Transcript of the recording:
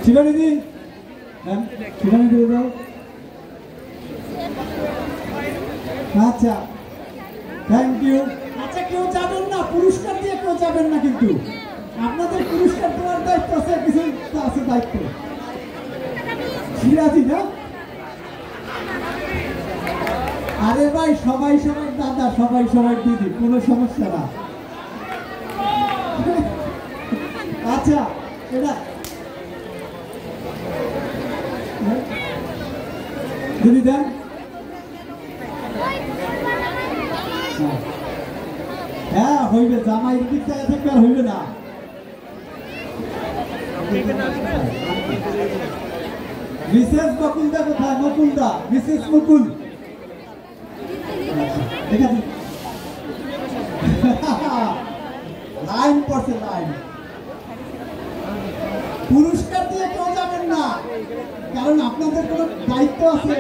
শিবানীদি শিবানীদি দাও। আচ্ছা thank you. আচ্ছা কেউ যাবেন না, পুরস্কার দিয়ে কেউ যাবেন না, কিন্তু আপনাদের পুরস্কার দেওয়ার দায়িত্ব আছে, কিছু আছে দায়িত্ব। সিরাজি না? আরে ভাই সবাই সবাই দাদা, সবাই সবাই দিদি, কোনো সমস্যা না। আচ্ছা এটা দিদি দেন। হ্যাঁ হইবে, জামাই দিক থেকে আর হইবে না। মিসেস বকুলদা কোথায়? মুকুলদা, মিসেস মুকুল এখানে লাইন পড়ছে, লাইন। পুরস্কার দিয়ে কেউ যাবেন না, কারণ আপনাদের কোনো দায়িত্ব আছে।